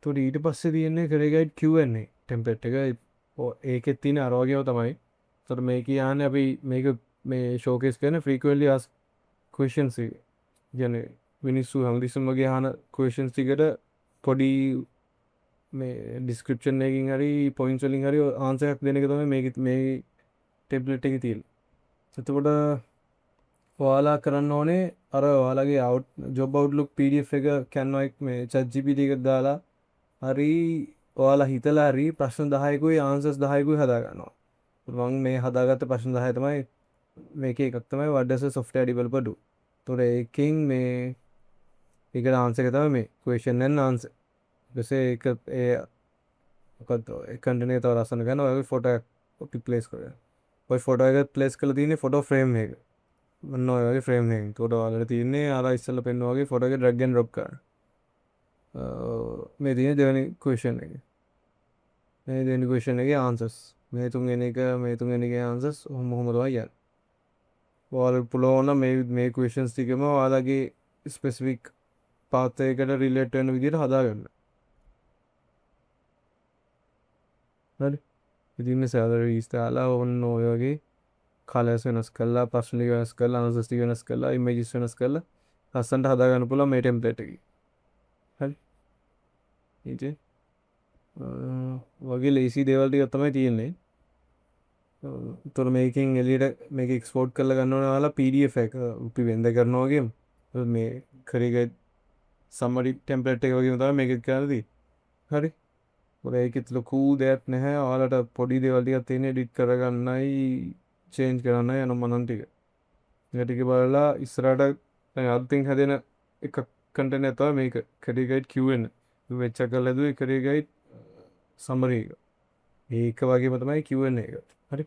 තොට ඊට පස්සේ තියෙන්නේ කරගයිට් Q&A ටෙම්පලට් එක ඒකෙත් තියෙන අරෝගයව තමයි. තොට මේ කියන්න අපි මේක මේ ෂෝකෙස් කරන ෆ්‍රීකවල්ලි අස් ක්වෙෂන්ස් ගැන මිනිස්සු හම්දිසම් වගේ හන ක්වෙෂන්ස් ටිකට පොඩි මේ ඩිස්ක්‍රපෂන් එකින් හරි පොයින්ස්වලින් හරි ආන්සයක් දෙනක තම මේ ටෙබ්ලට් එක තිල්. එතකොට ඔයාලා කරන්න ඕනේ අර ඔයාලගේ ජොබ් අවුට්ලුක් PDF එක කැන්වයික් මේ ChatGPT එකක් දාලා හරි ඔයාලා හිතලා හරි ප්‍රශ්න 10කුයි ආන්සර්ස් 10කුයි හදාගන්නවා. මම මේ හදාගත්ත ප්‍රශ්න 10 තමයි මේකේ එකක් තමයි what does a software developer do. එතකොට ඒකෙන් මේ ඒකට ආන්සර් එක තමයි මේ question and answer. ඊපස්සේ ඒක ඒ මොකද්ද ඒ කන්ටෙන්ට් එක තව ලස්සන ගන්න ඔයගේ ෆොටෝ එකක් ප්ලේස් කරගන්න. ඔය ෆොටෝ එක ප්ලේස් කරලා තියෙන්නේ ෆොටෝ ෆ්‍රේම් එක. ඔන්න ඔය වගේ ෆ්‍රේම් එකක්. ඒකට ඔයාලට තියෙන්නේ අර ඉස්සෙල්ලා පෙන්නුවා වගේ ෆොටෝ එක ඩ්‍රැග් ඇන්ඩ් ඩ්‍රොප් කරන්න. මේ තියෙන දෙවෙනි question එක. මේ දෙවෙනි question එකේ answers. මේ තුන්වෙනි එකේ answers ඔහොම තමයි යන්නේ. ඔයාලට පුළුවන් නම් මේ questions ටිකම ඔයාලගේ ස්පෙસિෆික් පාත් එකකට රිලේට් වෙන විදිහට හදාගන්න. හරි. ඉතින් මේ salaries දාලා ඔන්න ඔය වගේ කලර්ස් වෙනස් කරලා ප්‍රශ්න ටික වෙනස් කරලා answers ටික වෙනස් කරලා images වෙනස් කරලා ලස්සනට හදාගන්න පුළුවන් මේ template එකේ. හරි. ඉතින් වගේ ලේසි දේවල් ටිකක් තමයි තියෙන්නේ. තොර මේකින් එලියට මේක එක්ස්පෝර්ට් කරලා ගන්න ඕන ඔයාලා PDF එක අපි වෙන්ද කරනවා වගේම මේ කරේගයිඩ් සම්මරි ටෙම්ප්ලේට් එක වගේම තමයි මේකත් කරලා තියෙන්නේ. හරි. ඔය ඒකෙත් ලොකු දෙයක් නැහැ. ඔයාලට පොඩි දේවල් ටිකක් තියෙන එඩිට් කරගන්නයි චේන්ජ් කරන්නයි යන මනන් ටික. ඒක ටික බලලා ඉස්සරහට දැන් අලුතින් හැදෙන එක කන්ටෙන්ට් එක තමයි මේක කරේගයිඩ් Q&A. වෙච්ච කරලා දුවේ කරේගයිඩ් සම්මරි එක. ඒක වගේම තමයි Q&A එක. හරි.